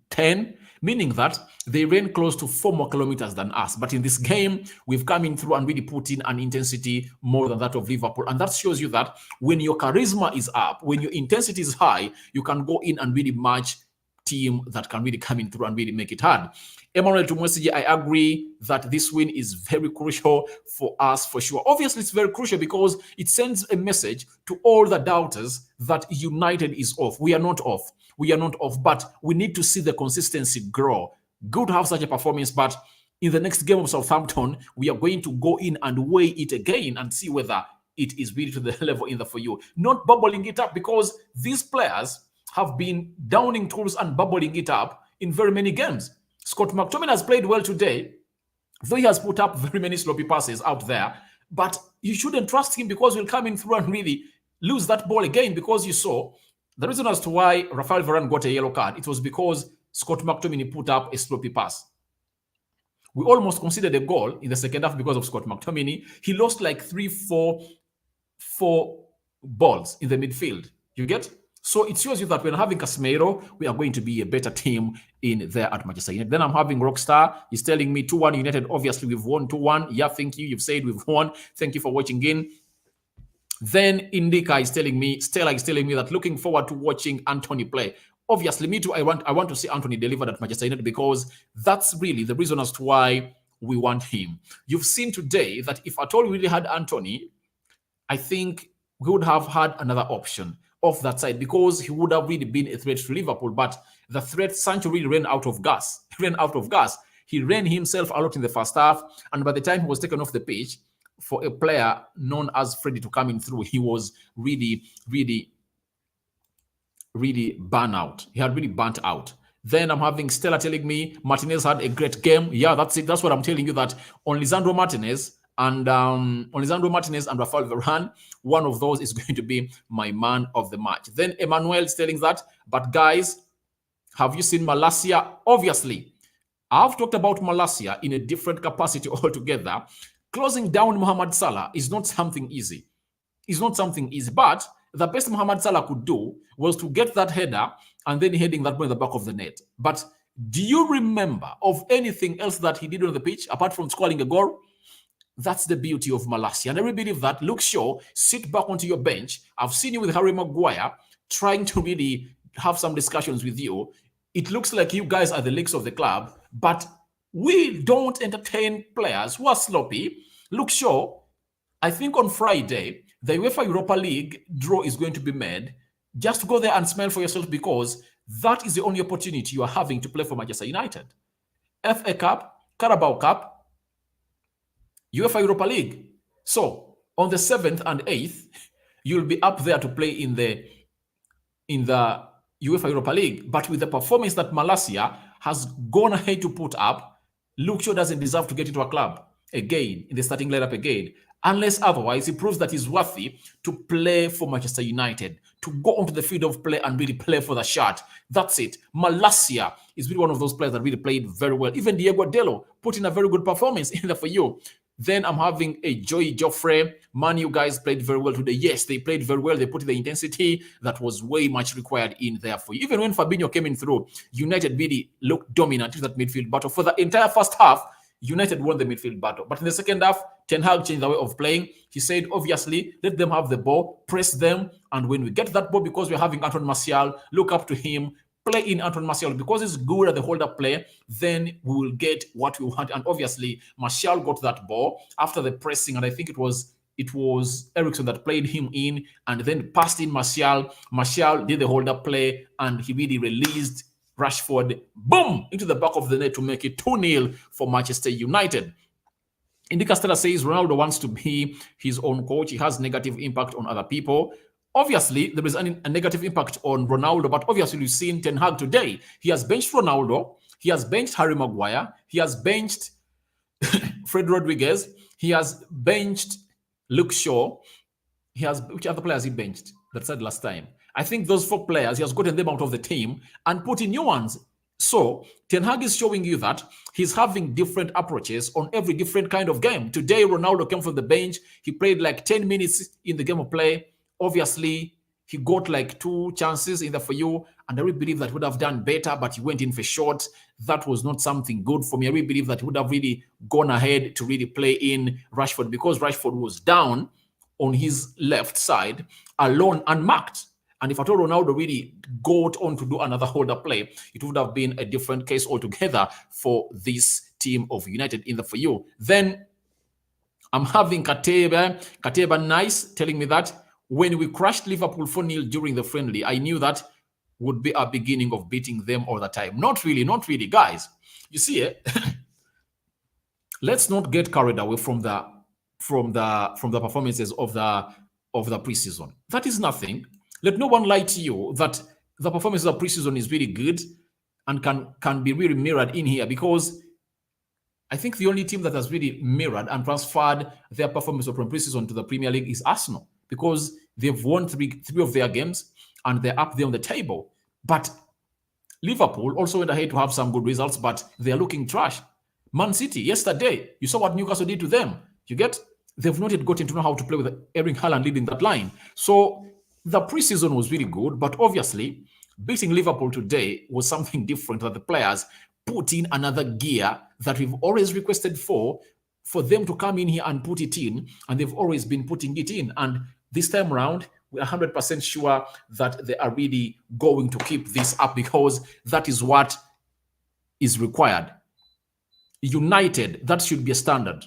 10? Meaning that they ran close to 4 more kilometers than us. But in this game, we've come in through and really put in an intensity more than that of Liverpool. And that shows you that when your charisma is up, when your intensity is high, you can go in and really match team that can really come in through and really make it hard. Emmanuel Tumwesiji, I agree that this win is very crucial for us for sure. Obviously, it's very crucial because it sends a message to all the doubters that United is off. We are not off. We are not off, but we need to see the consistency grow. Good to have such a performance, but in the next game of Southampton, we are going to go in and weigh it again and see whether it is really to the level in there for you. Not bubbling it up, because these players have been downing tools and bubbling it up in very many games. Scott McTominay has played well today, though he has put up very many sloppy passes out there, but you shouldn't trust him because he'll come in through and really lose that ball again, because you saw the reason as to why Rafael Varane got a yellow card. It was because Scott McTominay put up a sloppy pass. We almost conceded a goal in the second half because of Scott McTominay. He lost like four balls in the midfield. You get? So it shows you that when having Casemiro, we are going to be a better team in there at Manchester United. Then I'm having Rockstar. He's telling me 2-1 United. Obviously, we've won 2-1. Yeah, thank you. You've said we've won. Thank you for watching in. Then Indica is telling me, Stella is telling me that looking forward to watching Anthony play. Obviously, me too. I want to see Anthony delivered at Manchester United because that's really the reason as to why we want him. You've seen today that if at all we really had Anthony, I think we would have had another option off that side because he would have really been a threat to Liverpool. But the threat, Sancho really ran out of gas. He ran himself a lot in the first half. And by the time he was taken off the pitch, for a player known as Freddie to come in through, he was really burnt out. He had really burnt out. Then I'm having Stella telling me Martinez had a great game. Yeah, that's it. That's what I'm telling you, that on Lisandro Martinez and Rafael Varane, one of those is going to be my man of the match. Then Emmanuel is telling that, but guys, have you seen Malacia? Obviously, I've talked about Malacia in a different capacity altogether. Closing down Mohamed Salah is not something easy. It's not something easy, but the best Mohamed Salah could do was to get that header and then heading that ball in the back of the net. But do you remember of anything else that he did on the pitch apart from scoring a goal? That's the beauty of Malacia. And I really believe that. Luke Shaw, sit back onto your bench. I've seen you with Harry Maguire trying to really have some discussions with you. It looks like you guys are the leaks of the club, but we don't entertain players who are sloppy. Luke Shaw, I think on Friday, the UEFA Europa League draw is going to be made. Just go there and smile for yourself because that is the only opportunity you are having to play for Manchester United. FA Cup, Carabao Cup, UEFA Europa League. So on the 7th and 8th, you'll be up there to play in the UEFA Europa League. But with the performance that Malacia has gone ahead to put up, Luke Shaw doesn't deserve to get into a club again, in the starting lineup again, unless otherwise he proves that he's worthy to play for Manchester United, to go onto the field of play and really play for the shirt. That's it. Malacia is really one of those players that really played very well. Even Diego Dello put in a very good performance in there for you. Then I'm having a Joey Joffrey. Man, you guys played very well today. Yes, they played very well. They put the intensity that was way much required in there for you. Even when Fabinho came in through, United really looked dominant in that midfield battle. For the entire first half, United won the midfield battle. But in the second half, Ten Hag changed the way of playing. He said, obviously, let them have the ball, press them. And when we get that ball, because we're having Antoine Martial, look up to him, play in Antoine Martial. Because he's good at the hold-up play, then we will get what we want. And obviously, Martial got that ball after the pressing. And I think it was Eriksen that played him in and then passed in Martial. Martial did the hold-up play and he really released Rashford, boom, into the back of the net to make it 2-0 for Manchester United. Indica Stella says Ronaldo wants to be his own coach. He has negative impact on other people. Obviously, there is a negative impact on Ronaldo, but obviously we've seen Ten Hag today. He has benched Ronaldo. He has benched Harry Maguire. He has benched Fred Rodriguez. He has benched Luke Shaw. Which other players he benched? That said last time. I think those 4 players, he has gotten them out of the team and put in new ones. So Ten Hag is showing you that he's having different approaches on every different kind of game. Today, Ronaldo came from the bench. He played like 10 minutes in the game of play. Obviously, he got like 2 chances in there for you. And I really believe that he would have done better, but he went in for short. That was not something good for me. I really believe that he would have really gone ahead to really play in Rashford because Rashford was down on his left side, alone, unmarked. And if at all Ronaldo really got on to do another hold-up play, it would have been a different case altogether for this team of United in the for you. Then I'm having Kateba Nice telling me that when we crushed Liverpool 4-0 during the friendly, I knew that would be a beginning of beating them all the time. Not really, guys. You see, let's not get carried away from the performances of the preseason. That is nothing. Let no one lie to you that the performance of preseason is really good and can be really mirrored in here, because I think the only team that has really mirrored and transferred their performance from preseason to the Premier League is Arsenal, because they've won three of their games and they're up there on the table. But Liverpool also went ahead to have some good results, but they are looking trash. Man City, yesterday, you saw what Newcastle did to them. You get? They've not yet gotten to know how to play with Erling Haaland leading that line. So the preseason was really good, but obviously, beating Liverpool today was something different that the players put in another gear that we've always requested for them to come in here and put it in, and they've always been putting it in. And this time around, we're 100% sure that they are really going to keep this up because that is what is required. United, that should be a standard.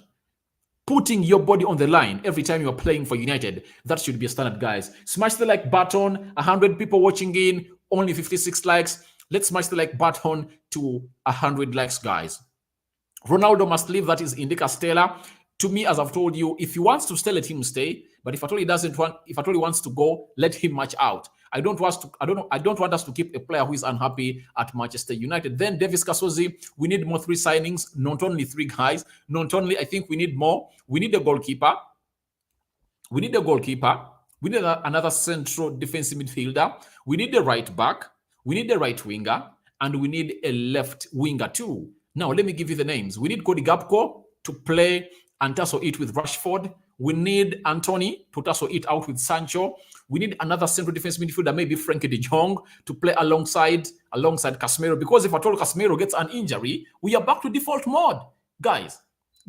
Putting your body on the line every time you're playing for United, that should be a standard, guys. Smash the like button. 100 people watching in, only 56 likes. Let's smash the like button to 100 likes, guys. Ronaldo must leave. That is Indica Stella. To me, as I've told you, if he wants to stay, let him stay. But if at all he doesn't want, if at all he wants to go, let him match out. I don't want us to keep a player who is unhappy at Manchester United. Then Davis Kasozi, we need more 3 signings, not only 3 guys. Not only, I think we need more. We need a goalkeeper. We need another central defensive midfielder. We need a right back. We need a right winger. And we need a left winger too. Now, let me give you the names. We need Cody Gakpo to play and tussle it with Rashford. We need Anthony to tussle it out with Sancho. We need another central defense midfielder, maybe Frankie de Jong, to play alongside Casemiro. Because if at all Casemiro gets an injury, we are back to default mode. Guys,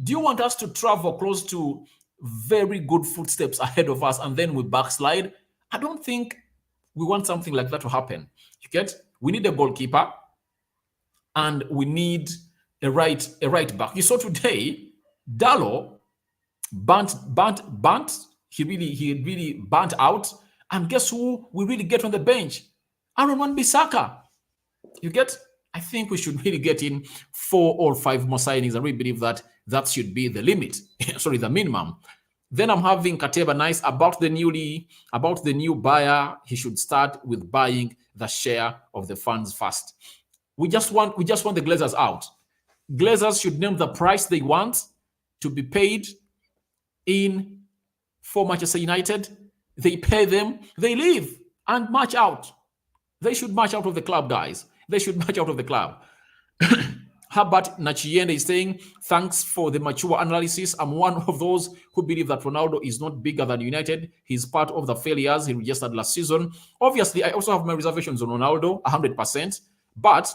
do you want us to travel close to very good footsteps ahead of us and then we backslide? I don't think we want something like that to happen. You get? We need a goalkeeper and we need a right back. You saw today, Dallo burnt. He really burnt out. And guess who we really get on the bench? Aaron Wan-Bissaka. You get? I think we should really get in 4 or 5 more signings. I really believe that should be the limit. Sorry, the minimum. Then I'm having Kateba Nice about the new buyer. He should start with buying the share of the funds first. We just want the Glazers out. Glazers should name the price they want to be paid in for Manchester United. They pay them, they leave and march out. They should march out of the club, guys. They should march out of the club. Herbert Nachiende is saying, thanks for the mature analysis. I'm one of those who believe that Ronaldo is not bigger than United. He's part of the failures he registered last season. Obviously, I also have my reservations on Ronaldo, 100%. But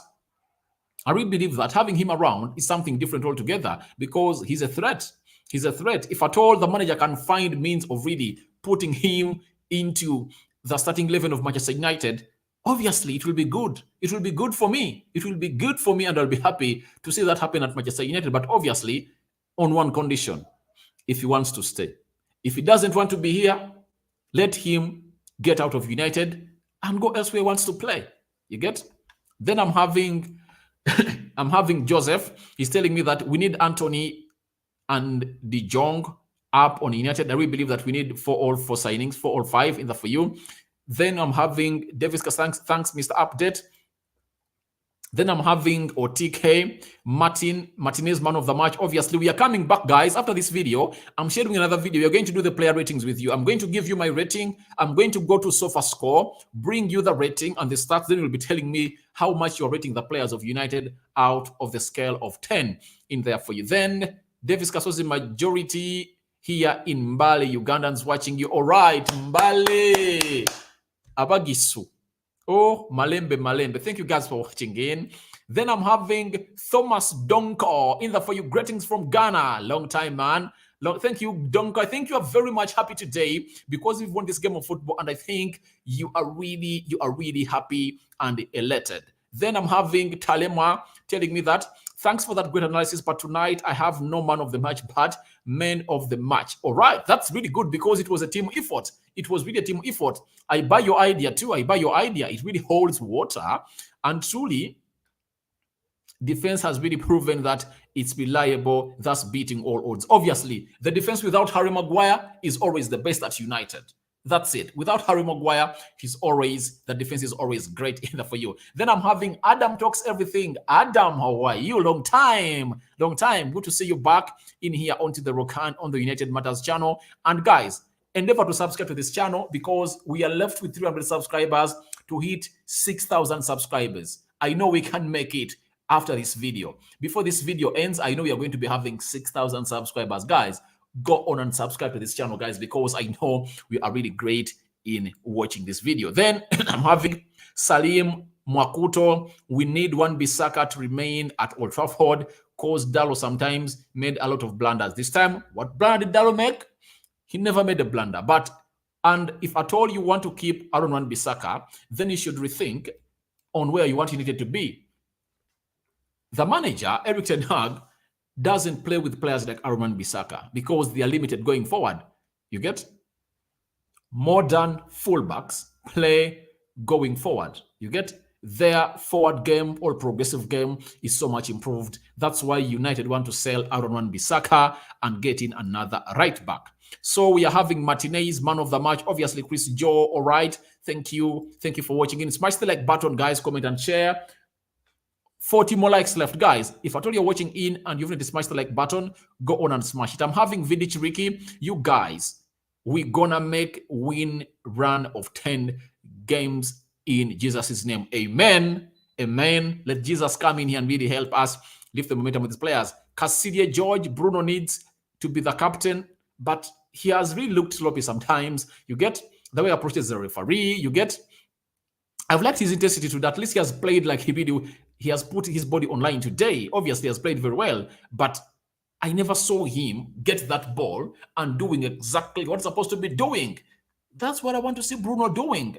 I really believe that having him around is something different altogether because he's a threat. He's a threat. If at all the manager can find means of really putting him into the starting 11 of Manchester United, obviously it will be good. It will be good for me. It will be good for me and I'll be happy to see that happen at Manchester United. But obviously on one condition, if he wants to stay. If he doesn't want to be here, let him get out of United and go elsewhere he wants to play. You get? Then I'm having Joseph. He's telling me that we need Anthony and De Jong up on United. I really believe that we need 4 or 4 signings, 4 or 5 in the for you. Then I'm having Davis, thanks Mr. Update. Then I'm having OTK, Martinez, man of the match. Obviously, we are coming back, guys. After this video, I'm sharing another video. We're going to do the player ratings with you. I'm going to give you my rating. I'm going to go to SofaScore, bring you the rating and the stats. Then you'll be telling me how much you're rating the players of United out of the scale of 10 in there for you. Then Davis Kasozi, majority here in Mbale, Ugandans watching you. All right, Mbale. Abagisu. Oh, Malembe. Thank you guys for watching in. Then I'm having Thomas Donko in the for you. Greetings from Ghana. Long time, man. Thank you, Donko. I think you are very much happy today because we've won this game of football, and I think you are really happy and elated. Then I'm having Talema telling me that thanks for that great analysis, but tonight I have no man of the match, but man of the match. All right, that's really good because it was a team effort. It was really a team effort. I buy your idea too. I buy your idea. It really holds water. And truly, defense has really proven that it's reliable, thus beating all odds. Obviously, the defense without Harry Maguire is always the best at United. That's it. Without Harry Maguire, the defense is always great in there for you. Then I'm having Adam Talks Everything. Adam, how are you? Long time. Good to see you back in here onto the Rokan on the United Matters channel. And guys, endeavor to subscribe to this channel because we are left with 300 subscribers to hit 6,000 subscribers. I know we can make it after this video. Before this video ends, I know we are going to be having 6,000 subscribers. Guys, go on and subscribe to this channel, guys, because I know we are really great in watching this video. Then I'm having Salim Mwakuto. We need Wan-Bissaka to remain at Old Trafford, cause Dallo sometimes made a lot of blunders. This time, what blunder did Dallo make? He never made a blunder. And if at all you want to keep Aaron Wan-Bissaka, then you should rethink on where you want him to be. The manager, Erik ten Hag, doesn't play with players like Aaron Wan-Bissaka because they are limited going forward. You get? Modern fullbacks play going forward. You get? Their forward game or progressive game is so much improved. That's why United want to sell Aaron Wan-Bissaka and get in another right back. So we are having Martinez, man of the match. Obviously, Chris Joe, all right. Thank you. Thank you for watching in. Smash the like button, guys. Comment and share. 40 more likes left, guys. If at all you're watching in and you've not smashed the like button, go on and smash it. I'm having Vidic Ricky. You guys, we're gonna make win run of 10 games in Jesus' name. Amen. Amen. Let Jesus come in here and really help us lift the momentum with his players. Cassidia George, Bruno needs to be the captain, but he has really looked sloppy sometimes. You get the way he approaches the referee. You get, I've liked his intensity to that. At least he has played like he has put his body online today. Obviously, he has played very well, but I never saw him get that ball and doing exactly what he's supposed to be doing. That's what I want to see Bruno doing.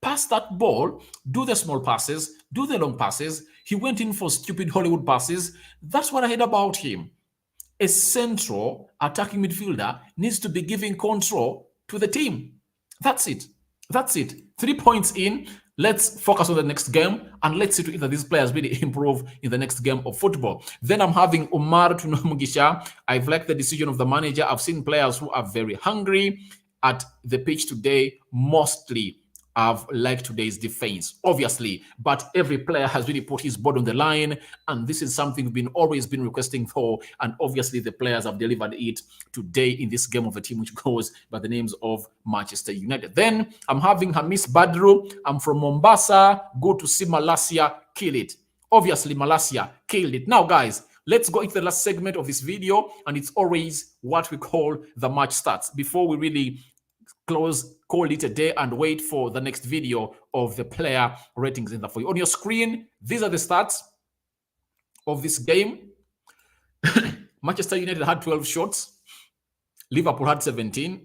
Pass that ball, do the small passes, do the long passes. He went in for stupid Hollywood passes. That's what I heard about him. A central attacking midfielder needs to be giving control to the team. That's it. That's it. 3 points in. Let's focus on the next game and let's see if these players really improve in the next game of football. Then I'm having Omar Tunomugisha. I've liked the decision of the manager. I've seen players who are very hungry at the pitch today. Mostly I've liked today's defense, obviously, but every player has really put his body on the line, and this is something we've always been requesting for, and obviously the players have delivered it today in this game of a team which goes by the names of Manchester United. Then I'm having Hamis Badru. I'm from Mombasa. Good to see Malaysia kill it. Obviously, Malaysia killed it. Now, guys, let's go into the last segment of this video, and it's always what we call the match stats. Before we really call it a day and wait for the next video of the player ratings in the for you. On your screen, these are the stats of this game. Manchester United had 12 shots. Liverpool had 17.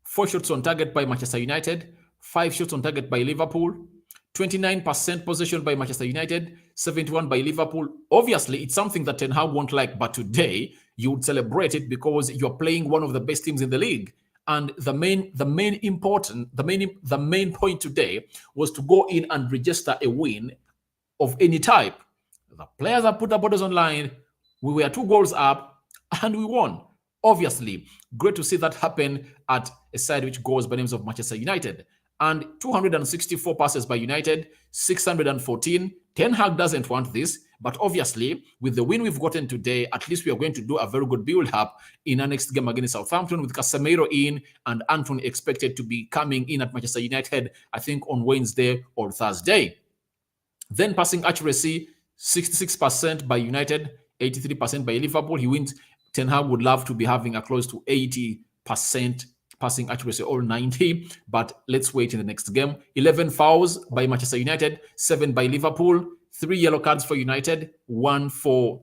4 shots on target by Manchester United. 5 shots on target by Liverpool. 29% possession by Manchester United. 71 by Liverpool. Obviously, it's something that Ten Hag won't like, but today you would celebrate it because you're playing one of the best teams in the league. And the main point today was to go in and register a win of any type. The players have put their bodies online. We were 2 goals up and we won. Obviously, great to see that happen at a side which goes by names of Manchester United. And 264 passes by United, 614. Ten Hag doesn't want this, but obviously, with the win we've gotten today, at least we are going to do a very good build-up in our next game against Southampton with Casemiro in and Anton expected to be coming in at Manchester United, I think, on Wednesday or Thursday. Then passing accuracy, 66% by United, 83% by Liverpool. He wins. Ten Hag would love to be having a close to 80% passing accuracy, all 90, but let's wait in the next game. 11 fouls by Manchester United, 7 by Liverpool, 3 yellow cards for United, one for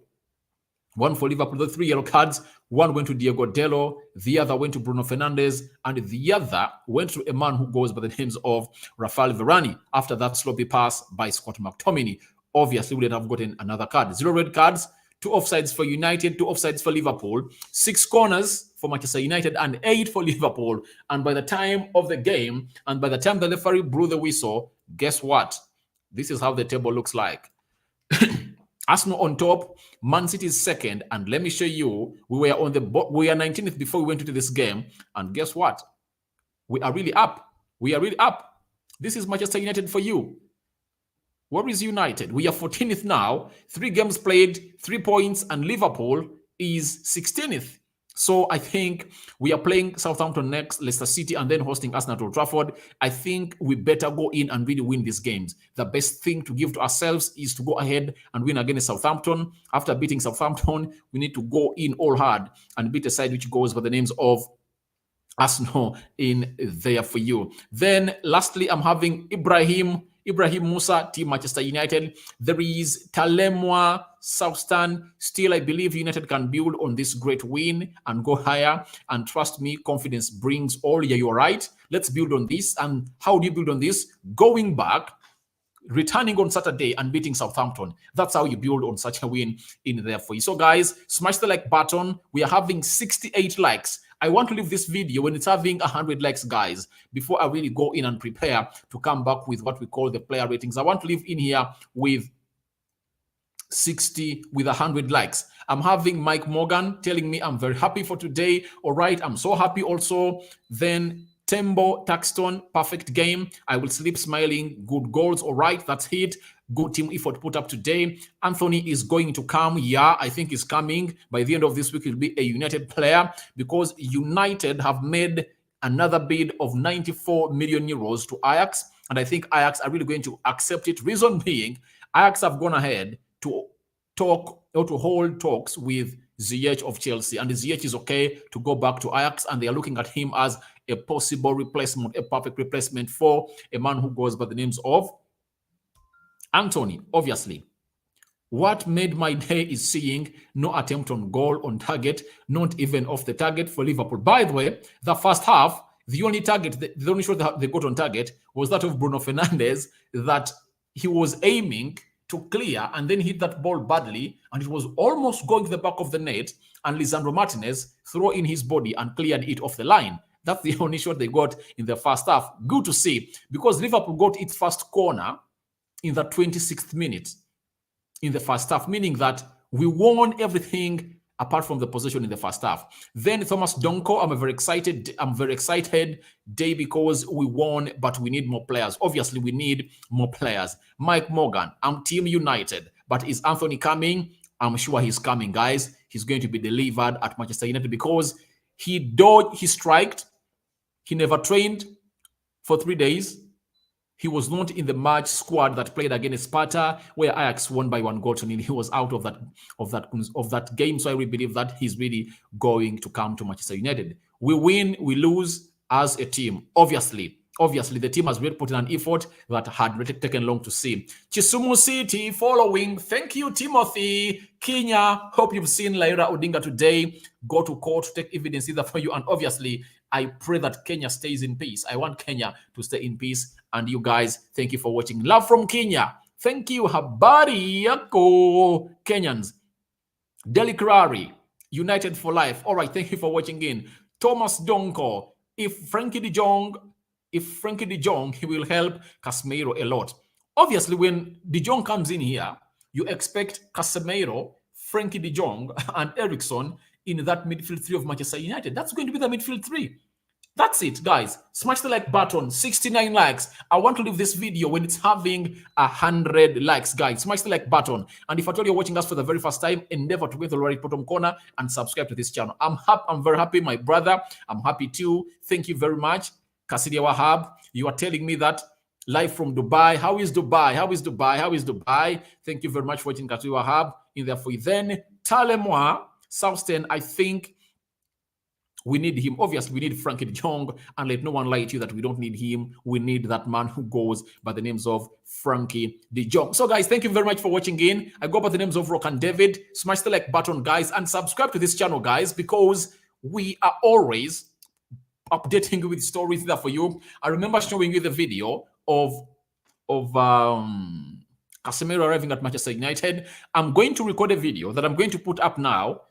Liverpool. The 3 yellow cards, one went to Diego Dello, the other went to Bruno Fernandes, and the other went to a man who goes by the names of Rafael Varane after that sloppy pass by Scott McTominay. Obviously, we would have gotten another card. 0 red cards, 2 offsides for United, 2 offsides for Liverpool, 6 corners for Manchester United, and 8 for Liverpool. And by the time of the game, and by the time the referee blew the whistle, guess what? This is how the table looks like. Arsenal on top, Man City is second, and let me show you, we are 19th before we went into this game, and guess what? We are really up. We are really up. This is Manchester United for you. Where is United? We are 14th now, 3 games played, 3 points, and Liverpool is 16th. So I think we are playing Southampton next, Leicester City, and then hosting Arsenal at Old Trafford. I think we better go in and really win these games. The best thing to give to ourselves is to go ahead and win against Southampton. After beating Southampton, we need to go in all hard and beat a side which goes by the names of Arsenal in there for you. Then lastly, I'm having Ibrahim Musa, Team Manchester United. There is Talemwa Southstand. Still, I believe United can build on this great win and go higher. And trust me, confidence brings all. Yeah, you're right. Let's build on this. And how do you build on this? Going back, returning on Saturday and beating Southampton. That's how you build on such a win in there for you. So guys, smash the like button. We are having 68 likes. I want to leave this video when it's having 100 likes, guys, before I really go in and prepare to come back with what we call the player ratings. I want to leave in here with 100 likes. I'm having Mike Morgan telling me I'm very happy for today. All right, I'm so happy also. Then Tembo Taxton, perfect game. I will sleep smiling. Good goals. All right, that's it. Good team effort put up today. Anthony is going to come. Yeah, I think he's coming. By the end of this week, he'll be a United player because United have made another bid of 94 million euros to Ajax. And I think Ajax are really going to accept it. Reason being, Ajax have gone ahead to talk or to hold talks with Ziyech of Chelsea. And Ziyech is okay to go back to Ajax. And they are looking at him as a possible replacement, a perfect replacement for a man who goes by the names of Anthony. Obviously, what made my day is seeing no attempt on goal on target, not even off the target for Liverpool. By the way, the first half, the only target, the only shot that they got on target was that of Bruno Fernandes, that he was aiming to clear and then hit that ball badly, and it was almost going to the back of the net, and Lisandro Martinez threw in his body and cleared it off the line. That's the only shot they got in the first half. Good to see, because Liverpool got its first corner in the 26th minute in the first half, meaning that we won everything apart from the possession in the first half. Then Thomas Donko, I'm very excited day because we won, but we need more players. Obviously, we need more players. Mike Morgan, I'm Team United, but is Anthony coming? I'm sure he's coming, guys. He's going to be delivered at Manchester United because he striked. He never trained for 3 days. He was not in the match squad that played against Sparta, where Ajax won by 1-0. He was out of that game. So I really believe that he's really going to come to Manchester United. We win, we lose as a team. Obviously, the team has really put in an effort that had really taken long to see. Kisumu City following. Thank you, Timothy. Kenya, hope you've seen Laira Odinga today. Go to court to take evidence either for you. And obviously, I pray that Kenya stays in peace. I want Kenya to stay in peace. And you guys, thank you for watching. Love from Kenya. Thank you. Habari yako, Kenyans. Delikrari, United for life. All right, thank you for watching in. Thomas Donko. If Frankie de Jong, he will help Casemiro a lot. Obviously, when de Jong comes in here, you expect Casemiro, Frankie de Jong, and Eriksson in that midfield three of Manchester United. That's going to be the midfield three. That's it, guys. Smash the like button. 69 likes. I want to leave this video when it's having 100 likes, guys. Smash the like button. And if at all you're watching us for the very first time, endeavor to go to the right bottom corner and subscribe to this channel. I'm very happy, my brother. I'm happy too. Thank you very much. Kasidia Wahab, you are telling me that live from Dubai. How is Dubai? How is Dubai? How is Dubai? Thank you very much for watching Kasidia Wahab. In there for you. Then Talemwa, Southsten, I think we need him. Obviously, we need Frankie de Jong, and let no one lie to you that we don't need him. We need that man who goes by the names of Frankie de Jong. So, guys, thank you very much for watching in. I go by the names of Rock and David. Smash the like button, guys, and subscribe to this channel, guys, because we are always updating you with stories there for you. I remember showing you the video of Casemiro arriving at Manchester United. I'm going to record a video that I'm going to put up now.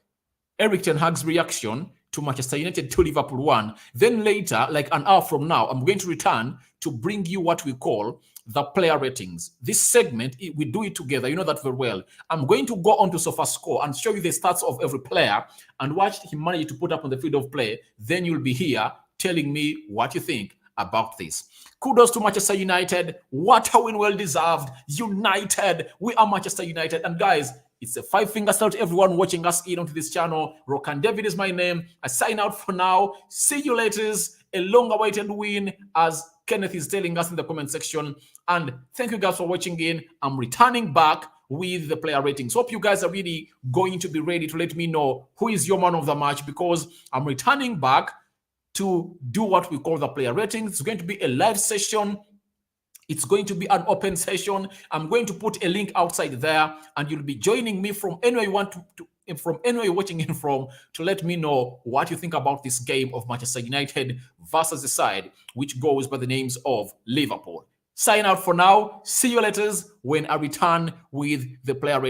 Eric Ten Hag's reaction to Manchester United to Liverpool 1. Then later, like an hour from now, I'm going to return to bring you what we call the player ratings. This segment, we do it together. You know that very well. I'm going to go on to SofaScore and show you the stats of every player and watch him manage to put up on the field of play. Then you'll be here telling me what you think about this. Kudos to Manchester United. What a win, well deserved. United. We are Manchester United. And guys, It's a 5-finger salute to everyone watching us in onto this channel. Rokan David is my name. I sign out for now. See you later. A long-awaited win, as Kenneth is telling us in the comment section. And thank you guys for watching in. I'm returning back with the player ratings. Hope you guys are really going to be ready to let me know who is your man of the match, because I'm returning back to do what we call the player ratings. It's going to be a live session. It's going to be an open session. I'm going to put a link outside there, and you'll be joining me from anywhere you want from anywhere you're watching in from, to let me know what you think about this game of Manchester United versus the side which goes by the names of Liverpool. Sign out for now. See you later when I return with the player rating.